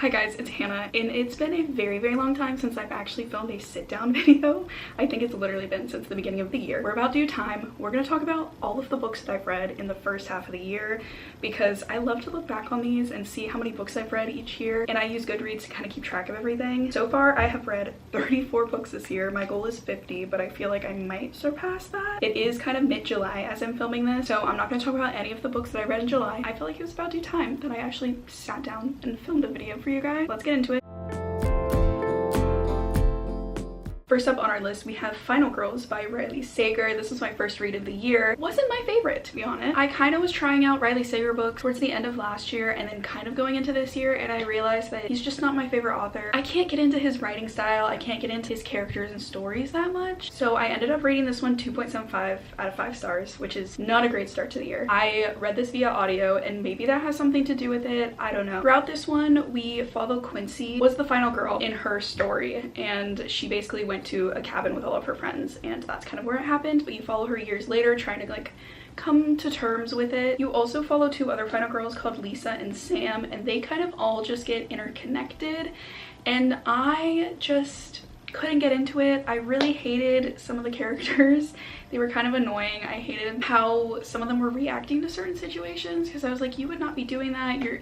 Hi guys, it's Hannah, and it's been a very long time since I've actually filmed a sit-down video. I think it's literally been since the beginning of the year. We're about due time. We're gonna talk about all of the books that I've read in the first half of the year because I love to look back on these and see how many books I've read each year, and I use Goodreads to kind of keep track of everything. So far, I have read 34 books this year. My goal is 50, but I feel like I might surpass that. It is kind of mid-July as I'm filming this, so I'm not gonna talk about any of the books that I read in July. I feel like it was about due time that I actually sat down and filmed a video for you guys. Let's get into it. First up on our list, we have Final Girls by Riley Sager. This was my first read of the year. Wasn't my favorite, to be honest. I kind of was trying out Riley Sager books towards the end of last year and then kind of going into this year, and I realized that he's just not my favorite author. I can't get into his writing style. I can't get into his characters and stories that much. So I ended up rating this one 2.75 out of 5 stars, which is not a great start to the year. I read this via audio, and maybe that has something to do with it. I don't know. Throughout this one, we follow Quincy, was the final girl in her story, and she basically went to a cabin with all of her friends, and that's kind of where it happened, but you follow her years later trying to like come to terms with it. You also follow 2 other final girls called Lisa and Sam, and they kind of all just get interconnected, and I just couldn't get into it. I really hated some of the characters. They were kind of annoying. I hated how some of them were reacting to certain situations because I was like, you would not be doing that. You're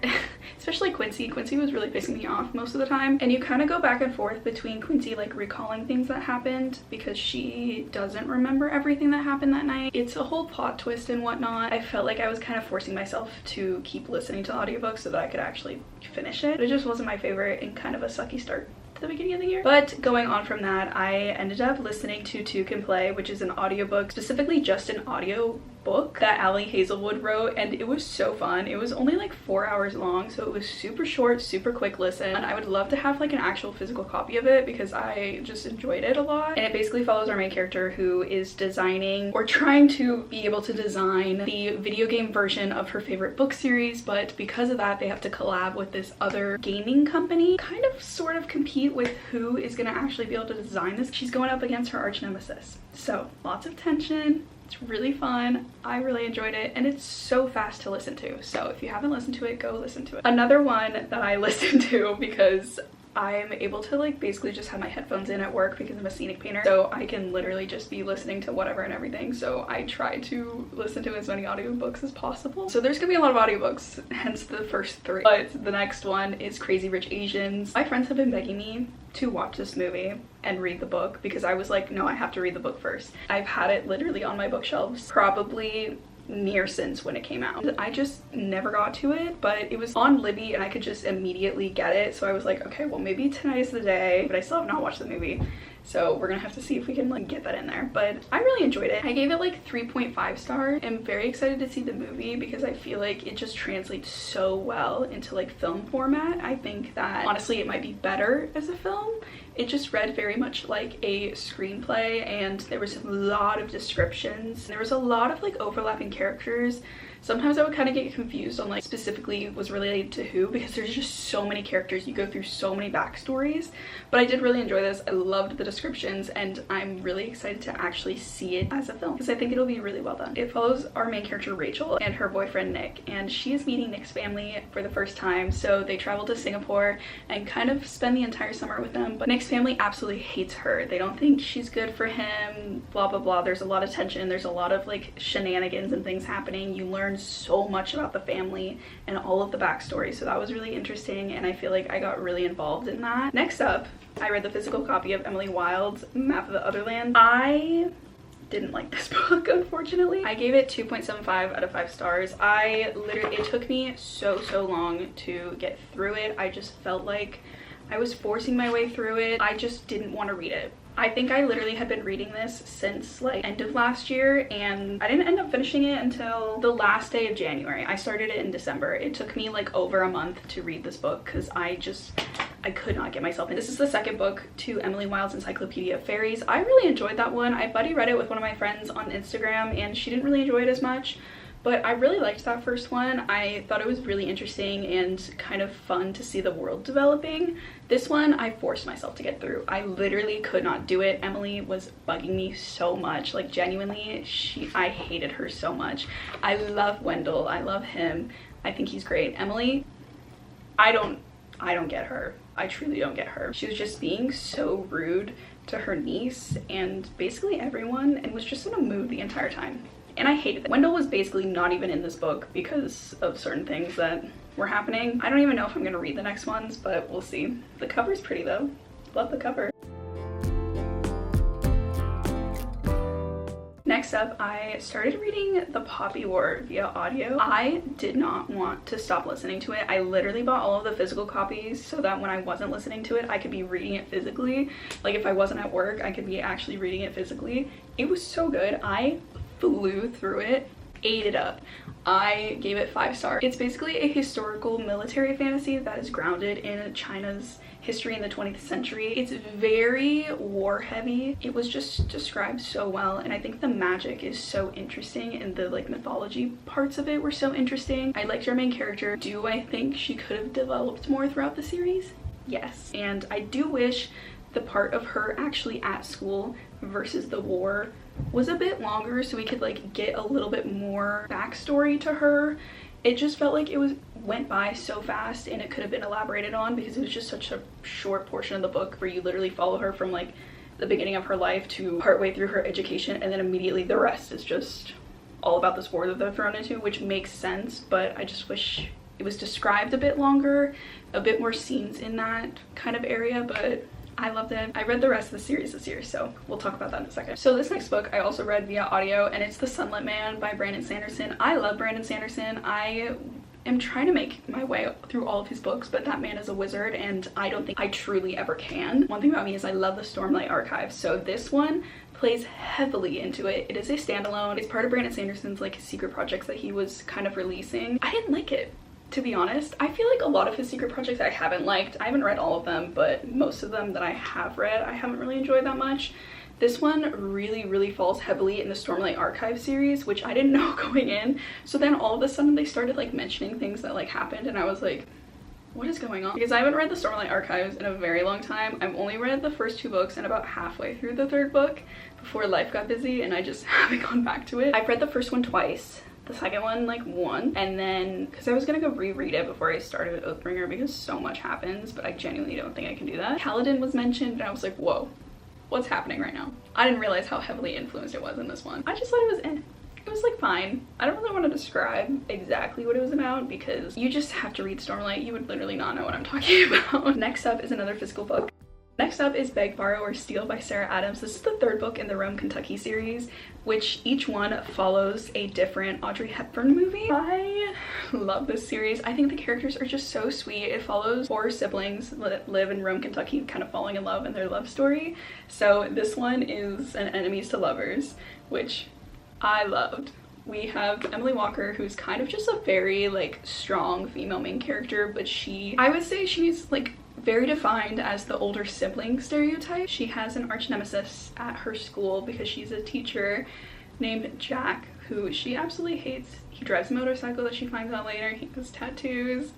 especially Quincy. Quincy was really pissing me off most of the time, and you kind of go back and forth between Quincy like recalling things that happened because she doesn't remember everything that happened that night. It's a whole plot twist and whatnot. I felt like I was kind of forcing myself to keep listening to audiobooks so that I could actually finish it. It just wasn't my favorite and kind of a sucky start to the beginning of the year. But going on from that, I ended up listening to Two Can Play, which is an audiobook, specifically just an audio book that Allie Hazelwood wrote, and it was so fun. It was only like 4 hours long, so it was super short, super quick listen, and I would love to have like an actual physical copy of it because I just enjoyed it a lot. And it basically follows our main character who is designing or trying to be able to design the video game version of her favorite book series, but because of that they have to collab with this other gaming company, kind of sort of compete with who is going to actually be able to design this. She's going up against her arch nemesis, so lots of tension. It's really fun. I really enjoyed it, and it's so fast to listen to. So if you haven't listened to it, go listen to it. Another one that I listened to because I'm able to like basically just have my headphones in at work because I'm a scenic painter, so I can literally just be listening to whatever and everything. So I try to listen to as many audiobooks as possible. So there's gonna be a lot of audiobooks, hence the first 3. But the next one is Crazy Rich Asians. My friends have been begging me to watch this movie and read the book because I was like, no, I have to read the book first. I've had it literally on my bookshelves probably near since when it came out. I just never got to it, but it was on Libby and I could just immediately get it, so I was like, okay, well maybe tonight's the day, but I still have not watched the movie, so we're gonna have to see if we can like get that in there. But I really enjoyed it. I gave it like 3.5 stars. I'm very excited to see the movie because I feel like it just translates so well into like film format. I think that honestly it might be better as a film. It just read very much like a screenplay, and there was a lot of descriptions. There was a lot of like overlapping characters. Sometimes I would kind of get confused on like specifically was related to who because there's just so many characters. You go through so many backstories, but I did really enjoy this. I loved the descriptions, and I'm really excited to actually see it as a film because I think it'll be really well done. It follows our main character Rachel and her boyfriend Nick, and she is meeting Nick's family for the first time. So they travel to Singapore and kind of spend the entire summer with them, but Nick's family absolutely hates her. They don't think she's good for him, blah blah blah. There's a lot of tension, there's a lot of like shenanigans and things happening. You learn so much about the family and all of the backstory, so that was really interesting, and I feel like I got really involved in that. Next up, I read the physical copy of Emily Wilde's Map of the Otherland. I didn't like this book, unfortunately. I gave it 2.75 out of 5 stars. It took me so long to get through it. I just felt like I was forcing my way through it. I just didn't want to read it. I think I literally had been reading this since like end of last year, and I didn't end up finishing it until the last day of January. I started it in December. It took me like over a month to read this book because I could not get myself in. This is the second book to Emily Wilde's Encyclopedia of Fairies. I really enjoyed that one. I buddy read it with one of my friends on Instagram, and she didn't really enjoy it as much. But I really liked that first one. I thought it was really interesting and kind of fun to see the world developing. This one, I forced myself to get through. I literally could not do it. Emily was bugging me so much. Like genuinely, I hated her so much. I love Wendell. I love him. I think he's great. Emily, I don't I don't get her. I truly don't get her. She was just being so rude to her niece and basically everyone, and was just in a mood the entire time. And I hated it. Wendell was basically not even in this book because of certain things that were happening. I don't even know if I'm gonna read the next ones, but we'll see. The cover's pretty though. Love the cover. Next up, I started reading The Poppy War via audio. I did not want to stop listening to it. I literally bought all of the physical copies so that when I wasn't listening to it, I could be reading it physically. Like if I wasn't at work, I could be actually reading it physically. It was so good. I flew through it, ate it up. I gave it 5 stars. It's basically a historical military fantasy that is grounded in China's history in the 20th century. It's very war heavy. It was just described so well, and I think the magic is so interesting and the like mythology parts of it were so interesting. I liked our main character. Do I think she could have developed more throughout the series? Yes. And I do wish the part of her actually at school versus the war was a bit longer so we could like get a little bit more backstory to her. It just felt like it went by so fast and it could have been elaborated on because it was just such a short portion of the book where you literally follow her from like the beginning of her life to partway through her education, and then immediately the rest is just all about this war that they're thrown into, which makes sense, but I just wish it was described a bit longer, a bit more scenes in that kind of area, but I loved it. I read the rest of the series this year, so we'll talk about that in a second. So this next book I also read via audio, and it's The Sunlit Man by Brandon Sanderson. I love Brandon Sanderson. I am trying to make my way through all of his books, but that man is a wizard, and I don't think I truly ever can. One thing about me is I love the Stormlight Archive, so this one plays heavily into it. It is a standalone. It's part of Brandon Sanderson's like secret projects that he was kind of releasing. I didn't like it, to be honest. I feel like a lot of his secret projects I haven't liked. I haven't read all of them, but most of them that I have read I haven't really enjoyed that much. This one really falls heavily in the Stormlight Archive series, which I didn't know going in. So then all of a sudden they started like mentioning things that like happened, and I was like, what is going on? Because I haven't read the Stormlight Archives in a very long time. I've only read the first 2 books and about halfway through the 3rd book before life got busy and I just haven't gone back to it. I've read the first one twice. The second one like once, and then because I was gonna go reread it before I started Oathbringer because so much happens, but I genuinely don't think I can do that. Kaladin was mentioned and I was like, whoa, what's happening right now? I didn't realize how heavily influenced it was in this one. I just thought it was it was like fine. I don't really want to describe exactly what it was about because you just have to read Stormlight. You would literally not know what I'm talking about. Next up is another physical book. Next up is Beg, Borrow, or Steal by Sarah Adams. This is the 3rd book in the Rome, Kentucky series, which each one follows a different Audrey Hepburn movie. I love this series. I think the characters are just so sweet. It follows 4 siblings that live in Rome, Kentucky, kind of falling in love in their love story. So this one is an enemies to lovers, which I loved. We have Emily Walker, who's kind of just a very like strong female main character, but I would say she's like very defined as the older sibling stereotype. She has an arch nemesis at her school because she's a teacher named Jack, who she absolutely hates. He drives a motorcycle that she finds out later. He has tattoos.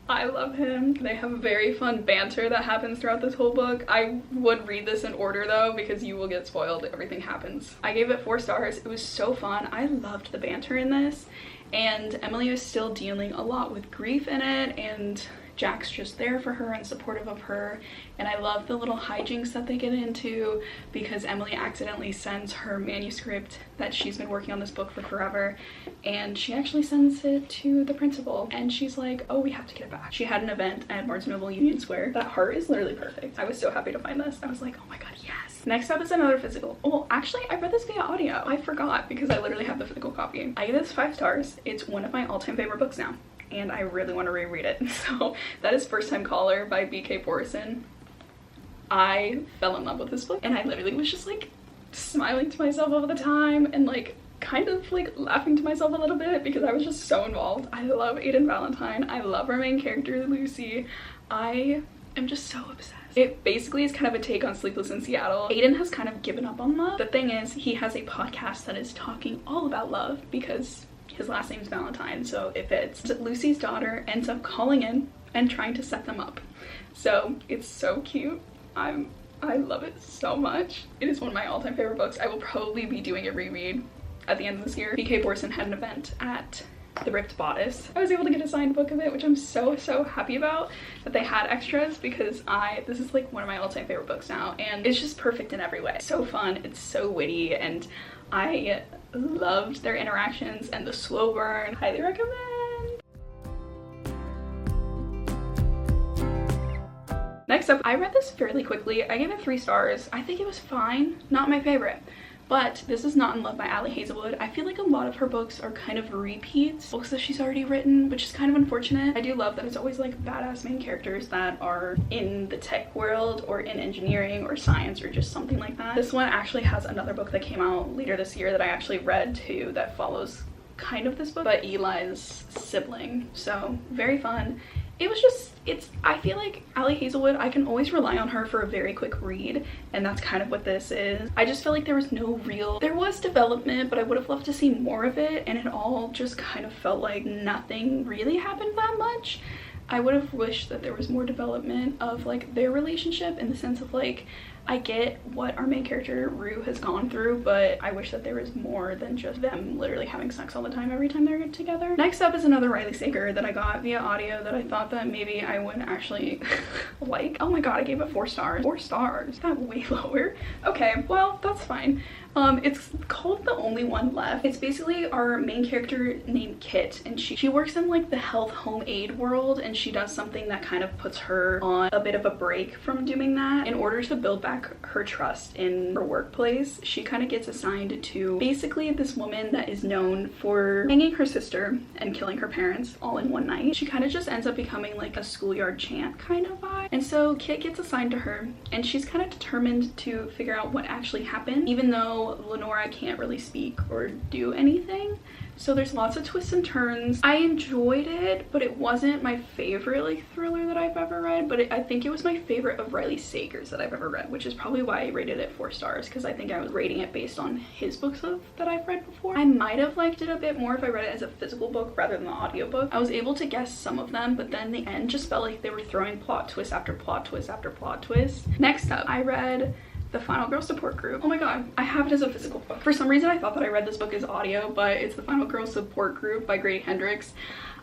I love him. They have a very fun banter that happens throughout this whole book. I would read this in order though because you will get spoiled. Everything happens. I gave it 4 stars. It was so fun. I loved the banter in this, and Emily is still dealing a lot with grief in it, and Jack's just there for her and supportive of her, and I love the little hijinks that they get into because Emily accidentally sends her manuscript that she's been working on this book for forever, and she actually sends it to the principal, and she's like, oh, we have to get it back. She had an event at Barnes & Noble Union Square. That heart is literally perfect. I was so happy to find this. I was like, oh my god, yes. Next up is another physical. Oh, actually I read this via audio. I forgot because I literally have the physical copy. I give this 5 stars. It's one of my all-time favorite books now, and I really want to reread it. So that is First Time Caller by B.K. Borison. I fell in love with this book, and I literally was just like smiling to myself all the time and like kind of like laughing to myself a little bit because I was just so involved. I love Aiden Valentine. I love our main character, Lucy. I am just so obsessed. It basically is kind of a take on Sleepless in Seattle. Aiden has kind of given up on love. The thing is, he has a podcast that is talking all about love because his last name's Valentine, so it fits. Lucy's daughter ends up calling in and trying to set them up. So it's so cute. I love it so much. It is one of my all-time favorite books. I will probably be doing a reread at the end of this year. B.K. Borson had an event at The Ripped Bodice. I was able to get a signed book of it, which I'm so happy about that they had extras, because this is like one of my all-time favorite books now, and it's just perfect in every way. So fun, it's so witty, and I loved their interactions and the slow burn. Highly recommend. Next up, I read this fairly quickly. I gave it 3 stars. I think it was fine, not my favorite. But this is Not in Love by Ali Hazelwood. I feel like a lot of her books are kind of repeats, books that she's already written, which is kind of unfortunate. I do love that it's always like badass main characters that are in the tech world or in engineering or science or just something like that. This one actually has another book that came out later this year that I actually read too that follows kind of this book, but Eli's sibling. So very fun. It was just, I feel like Ali Hazelwood, I can always rely on her for a very quick read, and that's kind of what this is. I just felt like there was there was development, but I would have loved to see more of it, and it all just kind of felt like nothing really happened that much. I would have wished that there was more development of like their relationship, in the sense of like, I get what our main character Rue has gone through, but I wish that there was more than just them literally having sex all the time every time they're together. Next up is another Riley Sager that I got via audio that I thought that maybe I wouldn't actually like. Oh my god, I gave it 4 stars. 4 stars. That way lower. Okay, well, that's fine. It's called The Only One Left. It's basically our main character named Kit, and she works in like the health home aid world, and she does something that kind of puts her on a bit of a break from doing that. In order to build back her trust in her workplace, she kind of gets assigned to basically this woman that is known for hanging her sister and killing her parents all in one night. She kind of just ends up becoming like a schoolyard chant kind of vibe. And so Kit gets assigned to her, and she's kind of determined to figure out what actually happened, even though Lenora can't really speak or do anything. So there's lots of twists and turns. I enjoyed it, but it wasn't my favorite like thriller that I've ever read, but I think it was my favorite of Riley Sager's that I've ever read, which is probably why I rated it 4 stars, because I think I was rating it based on his books that I've read before. I might have liked it a bit more if I read it as a physical book rather than the audiobook. I was able to guess some of them, but then the end just felt like they were throwing plot twist after plot twist after plot twist. Next up, I read The Final Girl Support Group. Oh my god, I have it as a physical book. For some reason I thought that I read this book as audio, but it's The Final Girl Support Group by Grady Hendrix.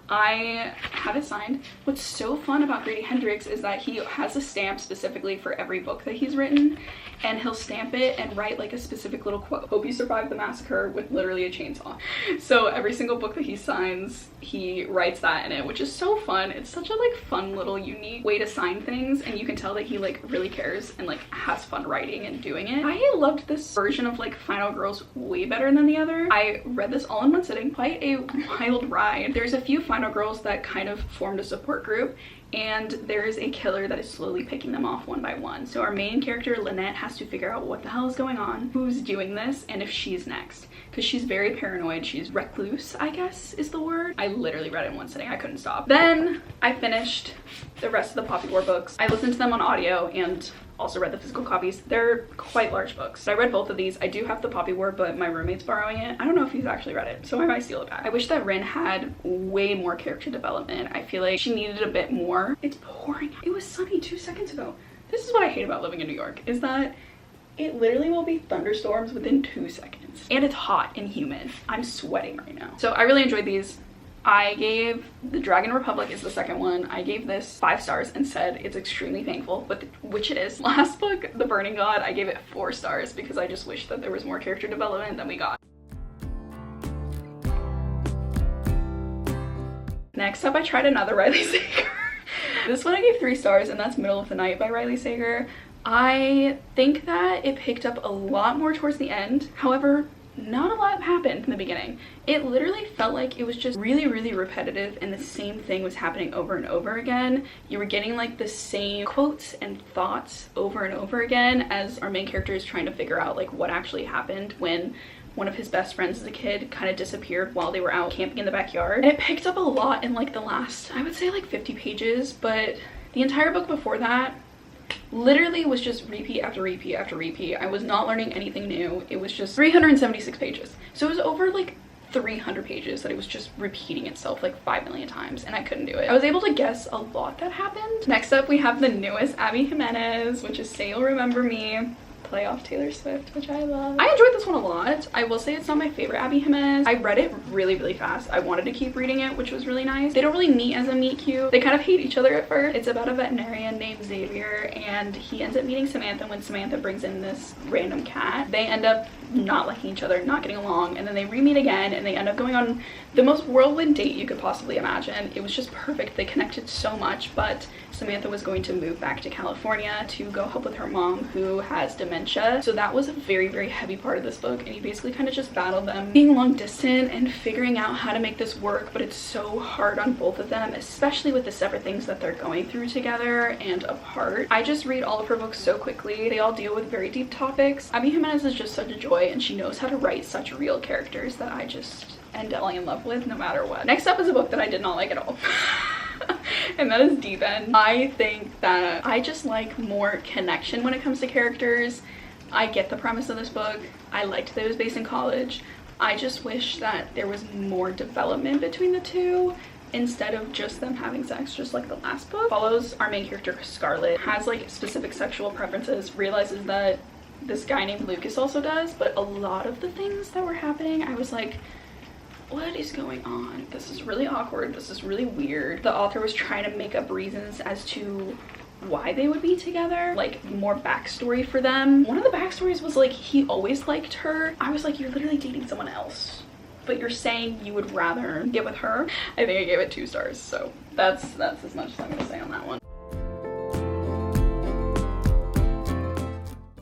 I have it signed. What's so fun about Grady Hendrix is that he has a stamp specifically for every book that he's written, and he'll stamp it and write like a specific little quote. Hope you survived the massacre, with literally a chainsaw. So every single book that he signs, he writes that in it, which is so fun. It's such a like fun little unique way to sign things, and you can tell that he like really cares and like has fun writing and doing it. I loved this version of like Final Girls way better than the other. I read this all in one sitting. Quite a wild ride. There's a few Final Girls that kind of formed a support group, and there is a killer that is slowly picking them off one by one. So our main character Lynette has to figure out what the hell is going on, who's doing this, and if she's next, because she's very paranoid. She's recluse, I guess is the word. I literally read it in one sitting. I couldn't stop. Then I finished the rest of the Poppy War books. I listened to them on audio and also read the physical copies. They're quite large books. So I read both of these. I do have the Poppy War, but my roommate's borrowing it. I don't know if he's actually read it, so I might steal it back. I wish that Rin had way more character development. I feel like she needed a bit more. It's pouring. It was sunny 2 seconds ago. This is what I hate about living in New York, is that it literally will be thunderstorms within 2 seconds. And it's hot and humid. I'm sweating right now. So I really enjoyed these. I gave The Dragon Republic is the second one. I gave this 5 stars and said it's extremely painful, which it is. Last book, The Burning God, I gave it 4 stars because I just wish that there was more character development than we got. Next up, I tried another Riley Sager. This one I gave 3 stars, and that's Middle of the Night by Riley Sager. I think that it picked up a lot more towards the end. However, not a lot happened in the beginning. It literally felt like it was just really repetitive, and the same thing was happening over and over again. You were getting like the same quotes and thoughts over and over again as our main character is trying to figure out like what actually happened when one of his best friends as a kid kind of disappeared while they were out camping in the backyard. And it picked up a lot in like the last, I would say like 50 pages, but the entire book before that literally was just repeat after repeat after repeat. I was not learning anything new. It was just 376 pages. So it was over like 300 pages that it was just repeating itself like 5 million times, and I couldn't do it. I was able to guess a lot that happened. Next up, we have the newest Abby Jimenez, which is Say You'll Remember Me. play off Taylor Swift, which I love. I enjoyed this one a lot. I will say it's not my favorite Abby Jimenez. I read it really fast. I wanted to keep reading it, which was really nice. They don't really meet as a meet cute. They kind of hate each other at first. It's about a veterinarian named Xavier, and he ends up meeting Samantha when Samantha brings in this random cat. They end up not liking each other, not getting along, and then they re-meet again, and they end up going on the most whirlwind date you could possibly imagine. It was just perfect. They connected so much, but Samantha was going to move back to California to go help with her mom, who has dementia. So that was a very heavy part of this book, and you basically kind of just battle them being long distance and figuring out how to make this work, but it's so hard on both of them, especially with the separate things that they're going through together and apart. I just read all of her books so quickly. They all deal with very deep topics. Abby Jimenez is just such a joy, and she knows how to write such real characters that I just am falling in love with no matter what. Next up is a book that I did not like at all. And that is Deep End. I think that I just like more connection when it comes to characters. I get the premise of this book. I liked that it was based in college. I just wish that there was more development between the two instead of just them having sex, just like the last book. Follows our main character, Scarlett, has like specific sexual preferences, realizes that this guy named Lucas also does, but a lot of the things that were happening, I was like, what is going on? This is really awkward. This is really weird. The author was trying to make up reasons as to why they would be together, like more backstory for them. One of the backstories was like he always liked her. I was like, you're literally dating someone else, but you're saying you would rather get with her. I think I gave it 2 stars, so that's as much as I'm gonna say on that one.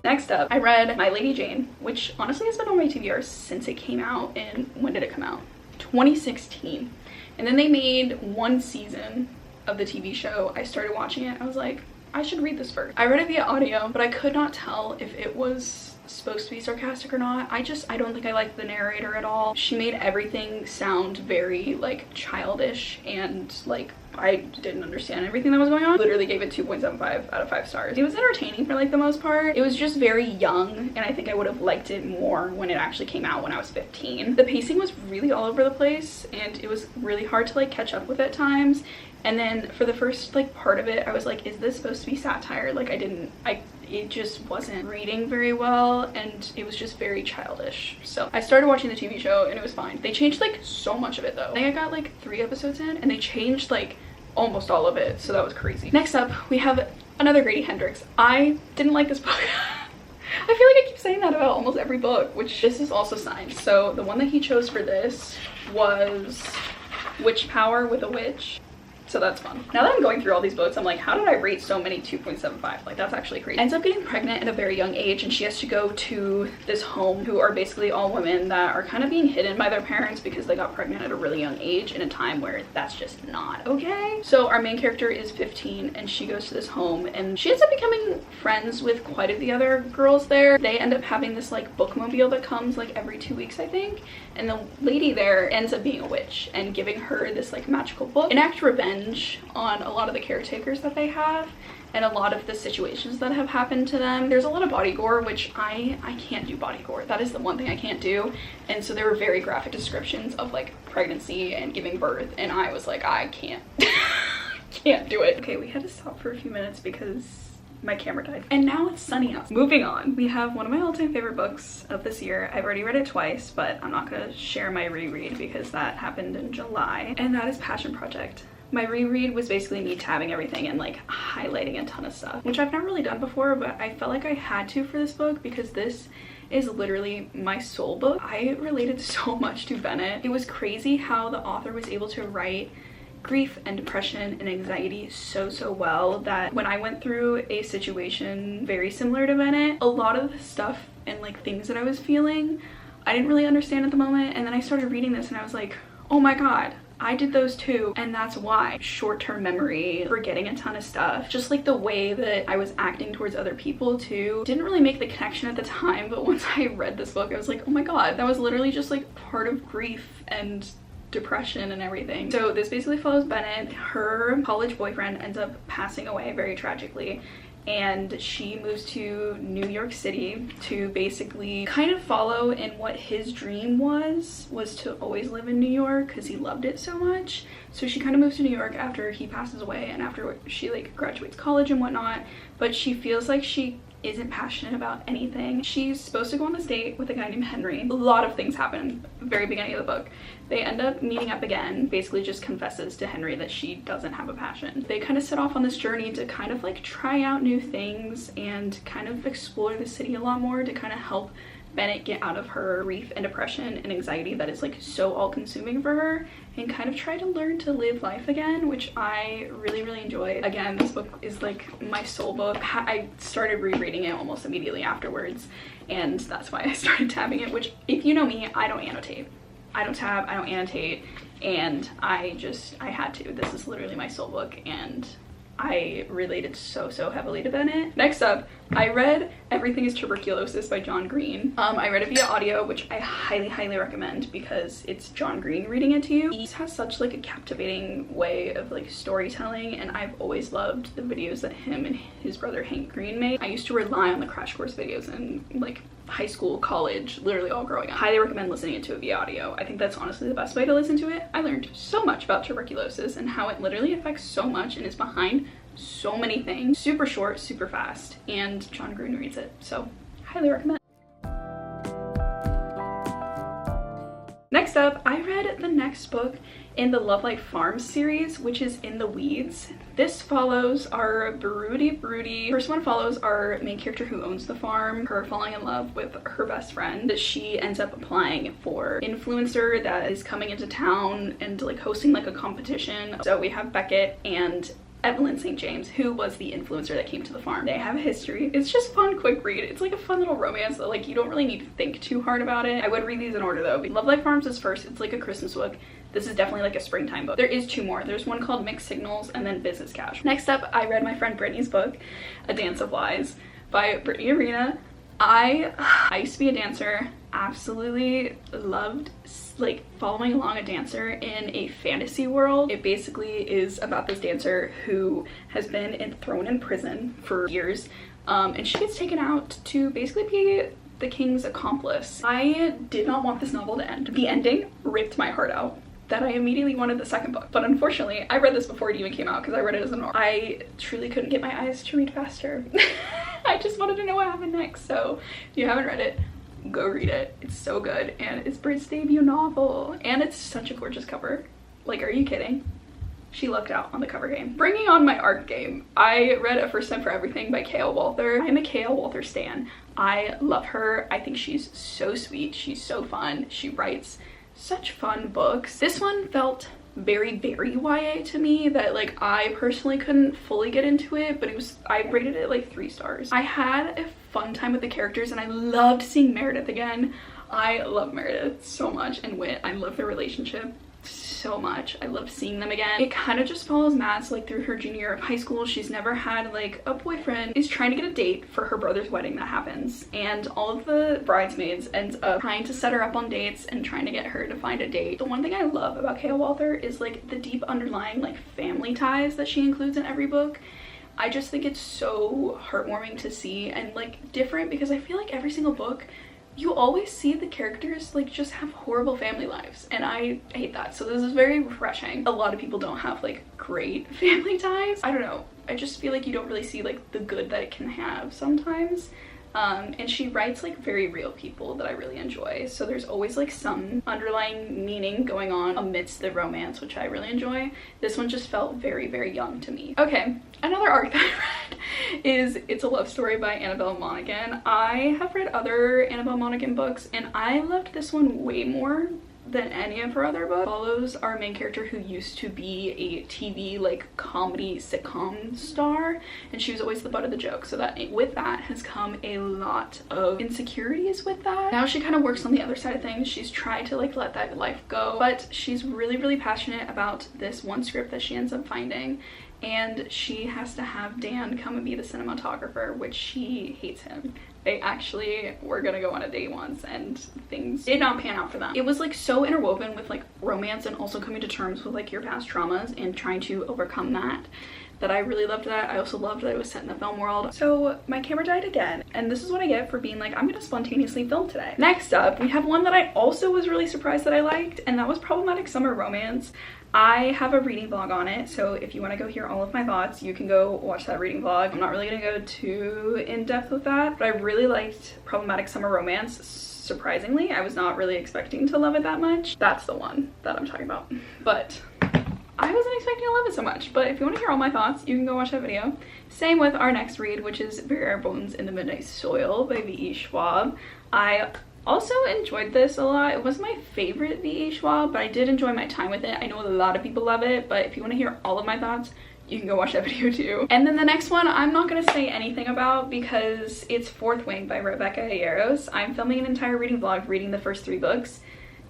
Next up, I read My Lady Jane, which honestly has been on my TBR since it came out. And when did it come out? 2016. And then they made 1 season of the TV show. I started watching it. I was like, I should read this first. I read it via audio, but I could not tell if it was supposed to be sarcastic or not. I don't think I liked the narrator at all. She made everything sound very like childish, and like I didn't understand everything that was going on. Literally gave it 2.75 out of 5 stars. It was entertaining for like the most part. It was just very young, and I think I would have liked it more when it actually came out when I was 15. The pacing was really all over the place, and it was really hard to like catch up with at times. And then for the first like part of it, I was like, is this supposed to be satire? Like it just wasn't reading very well, and it was just very childish. So I started watching the TV show, and it was fine. They changed like so much of it though. I think I got like 3 episodes in, and they changed like almost all of it, so that was crazy. Next up, we have another Grady Hendrix. I didn't like this book. I feel like I keep saying that about almost every book, which this is also signed. So the one that he chose for this was Witch Power with a Witch. So that's fun. Now that I'm going through all these books, I'm like, how did I rate so many 2.75? Like, that's actually crazy. Ends up getting pregnant at a very young age, and she has to go to this home who are basically all women that are kind of being hidden by their parents because they got pregnant at a really young age in a time where that's just not okay. So our main character is 15, and she goes to this home, and she ends up becoming friends with quite a few other girls there. They end up having this like bookmobile that comes like every 2 weeks, I think, and the lady there ends up being a witch and giving her this like magical book, enact revenge on a lot of the caretakers that they have and a lot of the situations that have happened to them. There's a lot of body gore, which I can't do body gore. That is the one thing I can't do. And so there were very graphic descriptions of like pregnancy and giving birth, and I was like, I can't can't do it. Okay, we had to stop for a few minutes because my camera died, and now it's sunny out. Moving on, we have one of my all-time favorite books of this year. I've already read it twice, but I'm not gonna share my reread because that happened in July, and that is Passion Project. My reread was basically me tabbing everything and like highlighting a ton of stuff, which I've never really done before, but I felt like I had to for this book because this is literally my soul book. I related so much to Bennett. It was crazy how the author was able to write grief and depression and anxiety so well that when I went through a situation very similar to Bennett, a lot of the stuff and like things that I was feeling I didn't really understand at the moment, and then I started reading this and I was like, oh my god, I did those too. And that's why short-term memory, forgetting a ton of stuff, just like the way that I was acting towards other people too, didn't really make the connection at the time, but once I read this book I was like, oh my god, that was literally just like part of grief and depression and everything. So this basically follows Bennett. Her college boyfriend ends up passing away very tragically, and she moves to New York City to basically kind of follow in what his dream was to always live in New York because he loved it so much. So she kind of moves to New York after he passes away and after she like graduates college and whatnot, but she feels like she isn't passionate about anything. She's supposed to go on this date with a guy named Henry. A lot of things happen at the very beginning of the book. They end up meeting up again, basically just confesses to Henry that she doesn't have a passion. They kind of set off on this journey to kind of like try out new things and kind of explore the city a lot more to kind of help Bennett get out of her grief and depression and anxiety that is like so all-consuming for her, and kind of try to learn to live life again, which I really enjoy. Again, this book is like my soul book. I started rereading it almost immediately afterwards, and that's why I started tabbing it, which if you know me, I don't annotate. I don't tab, I don't annotate, and I had to. This is literally my soul book, and I related so heavily to Bennett. Next up, I read Everything is Tuberculosis by John Green. I read it via audio, which I highly recommend because it's John Green reading it to you. He has such like a captivating way of like storytelling, and I've always loved the videos that him and his brother Hank Green made. I used to rely on the Crash Course videos in like high school, college, literally all growing up. Highly recommend listening to it via audio. I think that's honestly the best way to listen to it. I learned so much about tuberculosis and how it literally affects so much and is behind so many things. Super short, super fast, and John Green reads it, so highly recommend. Next up, I read the next book in the Love Life Farms series, which is In the Weeds. This follows our broody. First one follows our main character who owns the farm, her falling in love with her best friend. She ends up applying for influencer that is coming into town and like hosting like a competition. So we have Beckett and Evelyn St. James, who was the influencer that came to the farm. They have a history. It's just fun, quick read. It's like a fun little romance that like you don't really need to think too hard about it. I would read these in order though. Love Life Farms is first. It's like a Christmas book. This is definitely like a springtime book. There is two more. There's one called Mixed Signals and then Business Casual. Next up, I read my friend Brittany's book, A Dance of Lies by Brittany Arena. I used to be a dancer. Absolutely loved like following along a dancer in a fantasy world. It basically is about this dancer who has been thrown in prison for years, and she gets taken out to basically be the king's accomplice. I did not want this novel to end. The ending ripped my heart out that I immediately wanted the second book, but unfortunately I read this before it even came out because I read it as an oral. I truly couldn't get my eyes to read faster. I just wanted to know what happened next, so if you haven't read it, go read it. It's so good, and it's Brit's debut novel, and it's such a gorgeous cover. Like, are you kidding? She lucked out on the cover game. Bringing on my art game, I read A First Time for Everything by K.L. Walther. I'm a K.L. Walther stan. I love her. I think she's so sweet. She's so fun. She writes such fun books. This one felt very YA to me, that like I personally couldn't fully get into it, but I rated it like 3 stars. I had a fun time with the characters, and I loved seeing Meredith again. I love Meredith so much, and Whit. I love their relationship so much. I love seeing them again. It kind of just follows Matt's like through her junior year of high school. She's never had like a boyfriend. Is trying to get a date for her brother's wedding that happens, and all of the bridesmaids ends up trying to set her up on dates and trying to get her to find a date. The one thing I love about K.L. Walther is like the deep underlying like family ties that she includes in every book. I just think it's so heartwarming to see, and like different, because I feel like every single book you always see the characters like just have horrible family lives, and I hate that. So this is very refreshing. A lot of people don't have like great family ties. I don't know, I just feel like you don't really see like the good that it can have sometimes. And she writes like very real people that I really enjoy, so there's always like some underlying meaning going on amidst the romance, which I really enjoy. This one just felt very young to me. Okay, another arc that I read is It's a Love Story by Annabelle Monaghan. I have read other Annabelle Monaghan books, and I loved this one way more than any of her other books. Follows our main character who used to be a TV like comedy sitcom star, and she was always the butt of the joke, so that with that has come a lot of insecurities with that. Now she kind of works on the other side of things. She's tried to like let that life go, but she's really passionate about this one script that she ends up finding, and she has to have Dan come and be the cinematographer, which she hates him. They actually were gonna go on a date once, and things did not pan out for them. It was like so interwoven with like romance and also coming to terms with like your past traumas and trying to overcome that, that I really loved that. I also loved that it was set in the film world. So my camera died again, and this is what I get for being like, I'm gonna spontaneously film today. Next up, we have one that I also was really surprised that I liked, and that was Problematic Summer Romance. I have a reading vlog on it, so if you want to go hear all of my thoughts, you can go watch that reading vlog. I'm not really gonna go too in depth with that, but I really liked Problematic Summer Romance. Surprisingly, I was not really expecting to love it that much. That's the one that I'm talking about, but I wasn't expecting to love it so much. But if you want to hear all my thoughts, you can go watch that video. Same with our next read, which is Bury Our Bones in the Midnight Soil by V.E. Schwab. I also enjoyed this a lot. It wasn't my favorite V.E. Schwab, but I did enjoy my time with it. I know a lot of people love it, but if you want to hear all of my thoughts, you can go watch that video too. And then the next one I'm not going to say anything about because it's Fourth Wing by Rebecca Ayeros. I'm filming an entire reading vlog reading the first 3 books.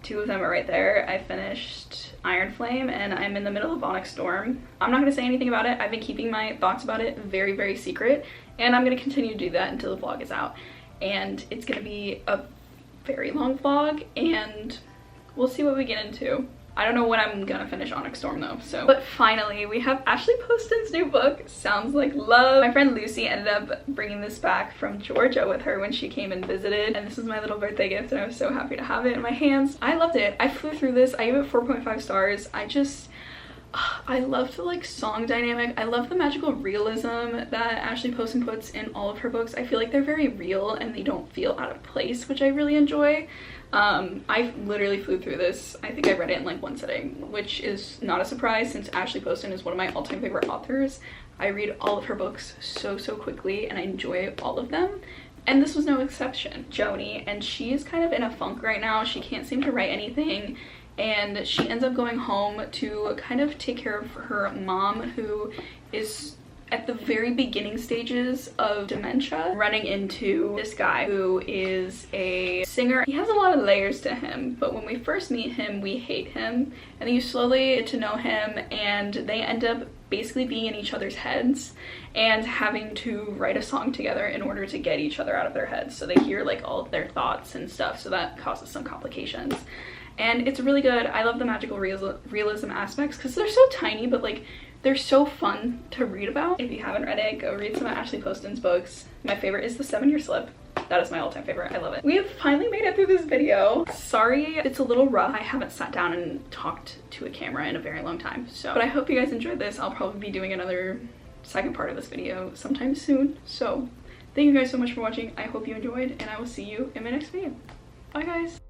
2 of them are right there. I finished Iron Flame and I'm in the middle of Onyx Storm. I'm not going to say anything about it. I've been keeping my thoughts about it very, very secret, and I'm going to continue to do that until the vlog is out. And it's going to be a very long vlog, and we'll see what we get into. I don't know when I'm gonna finish Onyx Storm though, so. But finally, we have Ashley Poston's new book, Sounds Like Love. My friend Lucy ended up bringing this back from Georgia with her when she came and visited, and this was my little birthday gift, and I was so happy to have it in my hands. I loved it. I flew through this. I gave it 4.5 stars. I love the like song dynamic. I love the magical realism that Ashley Poston puts in all of her books. I feel like they're very real and they don't feel out of place, which I really enjoy. I literally flew through this. I think I read it in like one sitting, which is not a surprise since Ashley Poston is one of my all-time favorite authors. I read all of her books so quickly and I enjoy all of them. And this was no exception. Joni, and she is kind of in a funk right now. She can't seem to write anything, and she ends up going home to kind of take care of her mom, who is at the very beginning stages of dementia, running into this guy who is a singer. He has a lot of layers to him, but when we first meet him, we hate him, and then you slowly get to know him, and they end up basically being in each other's heads and having to write a song together in order to get each other out of their heads. So they hear like all of their thoughts and stuff, so that causes some complications. And it's really good. I love the magical realism aspects because they're so tiny, but like they're so fun to read about. If you haven't read it, go read some of Ashley Poston's books. My favorite is The 7-Year Slip. That is my all-time favorite. I love it. We have finally made it through this video. Sorry, it's a little rough. I haven't sat down and talked to a camera in a very long time. But I hope you guys enjoyed this. I'll probably be doing another second part of this video sometime soon. So thank you guys so much for watching. I hope you enjoyed, and I will see you in my next video. Bye guys.